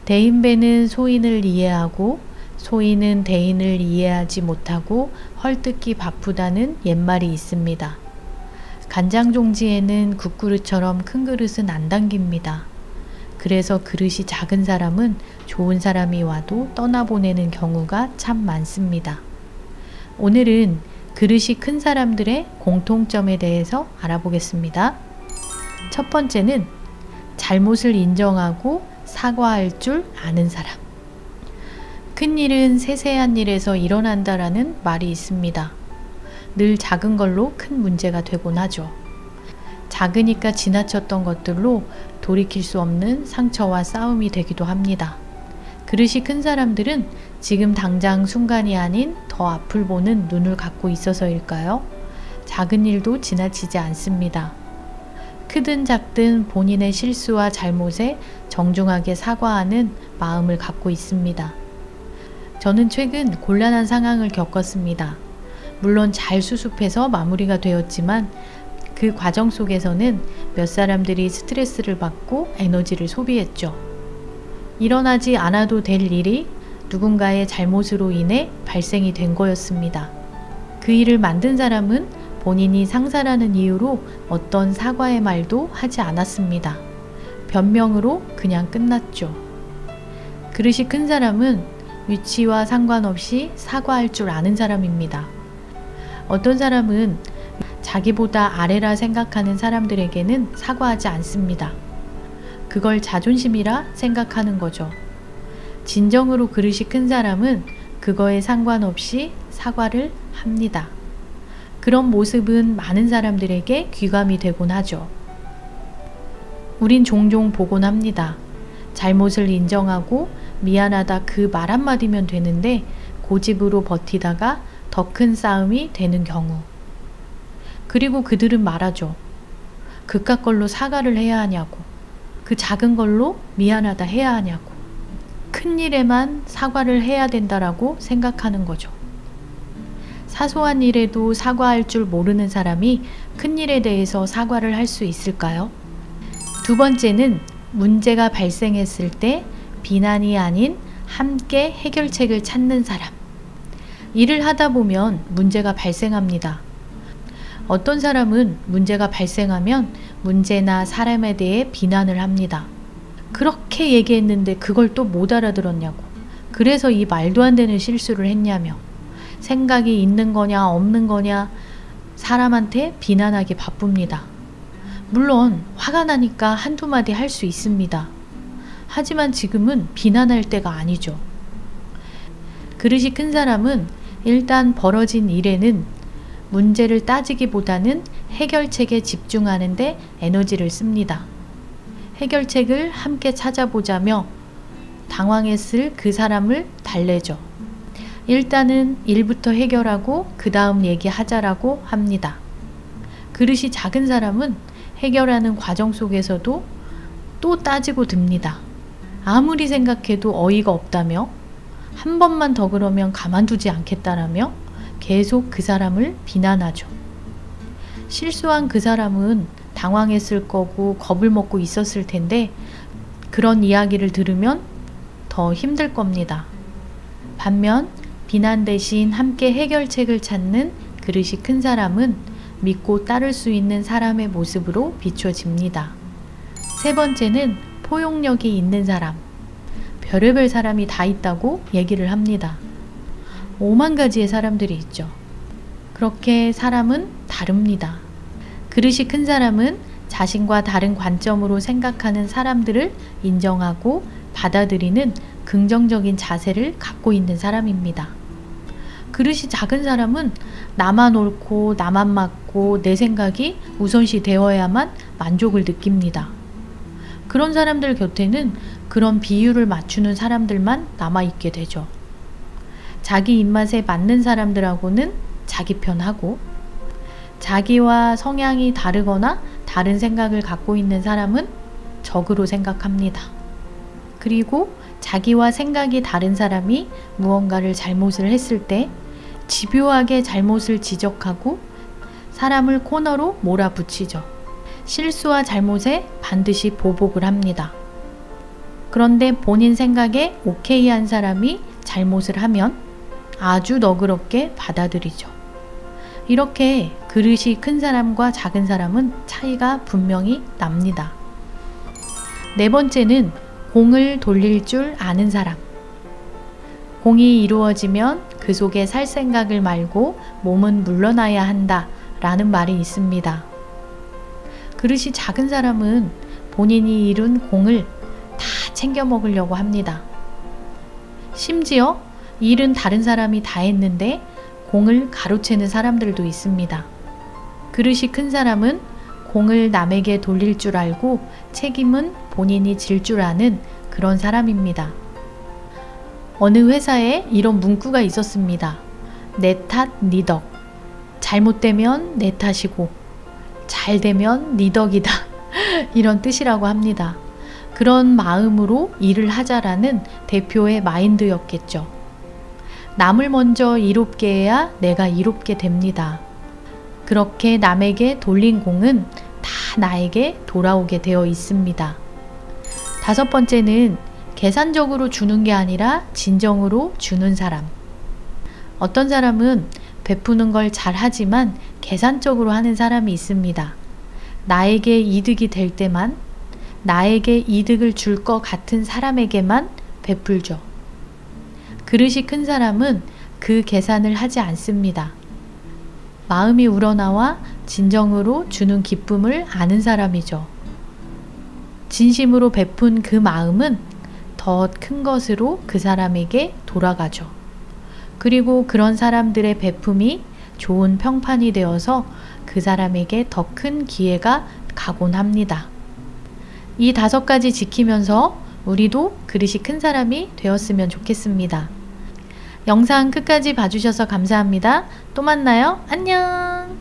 대인배는 소인을 이해하고 소인은 대인을 이해하지 못하고 헐뜯기 바쁘다는 옛말이 있습니다. 간장종지에는 국그릇처럼 큰 그릇은 안 담깁니다. 그래서 그릇이 작은 사람은 좋은 사람이 와도 떠나보내는 경우가 참 많습니다. 오늘은 그릇이 큰 사람들의 공통점에 대해서 알아보겠습니다. 첫 번째는 잘못을 인정하고 사과할 줄 아는 사람. 큰 일은 세세한 일에서 일어난다라는 말이 있습니다. 늘 작은 걸로 큰 문제가 되곤 하죠. 작으니까 지나쳤던 것들로 돌이킬 수 없는 상처와 싸움이 되기도 합니다. 그릇이 큰 사람들은 지금 당장 순간이 아닌 더 앞을 보는 눈을 갖고 있어서일까요? 작은 일도 지나치지 않습니다. 크든 작든 본인의 실수와 잘못에 정중하게 사과하는 마음을 갖고 있습니다. 저는 최근 곤란한 상황을 겪었습니다. 물론 잘 수습해서 마무리가 되었지만 그 과정 속에서는 몇 사람들이 스트레스를 받고 에너지를 소비했죠. 일어나지 않아도 될 일이 누군가의 잘못으로 인해 발생이 된 거였습니다. 그 일을 만든 사람은 본인이 상사라는 이유로 어떤 사과의 말도 하지 않았습니다. 변명으로 그냥 끝났죠. 그릇이 큰 사람은 위치와 상관없이 사과할 줄 아는 사람입니다. 어떤 사람은 자기보다 아래라 생각하는 사람들에게는 사과하지 않습니다. 그걸 자존심이라 생각하는 거죠. 진정으로 그릇이 큰 사람은 그거에 상관없이 사과를 합니다. 그런 모습은 많은 사람들에게 귀감이 되곤 하죠. 우린 종종 보곤 합니다. 잘못을 인정하고 미안하다 그 말 한마디면 되는데 고집으로 버티다가 더 큰 싸움이 되는 경우. 그리고 그들은 말하죠. 그깟 걸로 사과를 해야 하냐고. 그 작은 걸로 미안하다 해야 하냐고. 큰 일에만 사과를 해야 된다라고 생각하는 거죠. 사소한 일에도 사과할 줄 모르는 사람이 큰 일에 대해서 사과를 할 수 있을까요? 두 번째는 문제가 발생했을 때 비난이 아닌 함께 해결책을 찾는 사람. 일을 하다 보면 문제가 발생합니다. 어떤 사람은 문제가 발생하면 문제나 사람에 대해 비난을 합니다. 그렇게 얘기했는데 그걸 또 못 알아들었냐고. 그래서 이 말도 안 되는 실수를 했냐며. 생각이 있는 거냐 없는 거냐 사람한테 비난하기 바쁩니다. 물론 화가 나니까 한두 마디 할 수 있습니다. 하지만 지금은 비난할 때가 아니죠. 그릇이 큰 사람은 일단 벌어진 일에는 문제를 따지기보다는 해결책에 집중하는데 에너지를 씁니다. 해결책을 함께 찾아보자며 당황했을 그 사람을 달래죠. 일단은 일부터 해결하고 그 다음 얘기하자라고 합니다. 그릇이 작은 사람은 해결하는 과정 속에서도 또 따지고 듭니다. 아무리 생각해도 어이가 없다며 한 번만 더 그러면 가만두지 않겠다라며 계속 그 사람을 비난하죠. 실수한 그 사람은 당황했을 거고 겁을 먹고 있었을 텐데 그런 이야기를 들으면 더 힘들 겁니다. 반면 비난 대신 함께 해결책을 찾는 그릇이 큰 사람은 믿고 따를 수 있는 사람의 모습으로 비춰집니다. 세 번째는 포용력이 있는 사람. 별의별 사람이 다 있다고 얘기를 합니다. 5만 가지의 사람들이 있죠. 그렇게 사람은 다릅니다. 그릇이 큰 사람은 자신과 다른 관점으로 생각하는 사람들을 인정하고 받아들이는 긍정적인 자세를 갖고 있는 사람입니다. 그릇이 작은 사람은 나만 옳고 나만 맞고 내 생각이 우선시 되어야만 만족을 느낍니다. 그런 사람들 곁에는 그런 비율을 맞추는 사람들만 남아있게 되죠. 자기 입맛에 맞는 사람들하고는 자기 편하고 자기와 성향이 다르거나 다른 생각을 갖고 있는 사람은 적으로 생각합니다. 그리고 자기와 생각이 다른 사람이 무언가를 잘못을 했을 때 집요하게 잘못을 지적하고 사람을 코너로 몰아붙이죠. 실수와 잘못에 반드시 보복을 합니다. 그런데 본인 생각에 오케이 한 사람이 잘못을 하면 아주 너그럽게 받아들이죠. 이렇게 그릇이 큰 사람과 작은 사람은 차이가 분명히 납니다. 네 번째는 공을 돌릴 줄 아는 사람. 공이 이루어지면 그 속에 살 생각을 말고 몸은 물러나야 한다 라는 말이 있습니다. 그릇이 작은 사람은 본인이 이룬 공을 다 챙겨 먹으려고 합니다. 심지어 일은 다른 사람이 다 했는데 공을 가로채는 사람들도 있습니다. 그릇이 큰 사람은 공을 남에게 돌릴 줄 알고 책임은 본인이 질 줄 아는 그런 사람입니다. 어느 회사에 이런 문구가 있었습니다. 내 탓, 니 덕. 잘못되면 내 탓이고 잘 되면 니 덕이다. 이런 뜻이라고 합니다. 그런 마음으로 일을 하자라는 대표의 마인드였겠죠. 남을 먼저 이롭게 해야 내가 이롭게 됩니다. 그렇게 남에게 돌린 공은 다 나에게 돌아오게 되어 있습니다. 다섯 번째는 계산적으로 주는 게 아니라 진정으로 주는 사람. 어떤 사람은 베푸는 걸 잘하지만 계산적으로 하는 사람이 있습니다. 나에게 이득이 될 때만, 나에게 이득을 줄 것 같은 사람에게만 베풀죠. 그릇이 큰 사람은 그 계산을 하지 않습니다. 마음이 우러나와 진정으로 주는 기쁨을 아는 사람이죠. 진심으로 베푼 그 마음은 더 큰 것으로 그 사람에게 돌아가죠. 그리고 그런 사람들의 베품이 좋은 평판이 되어서 그 사람에게 더 큰 기회가 가곤 합니다. 이 5가지 지키면서 우리도 그릇이 큰 사람이 되었으면 좋겠습니다. 영상 끝까지 봐주셔서 감사합니다. 또 만나요. 안녕.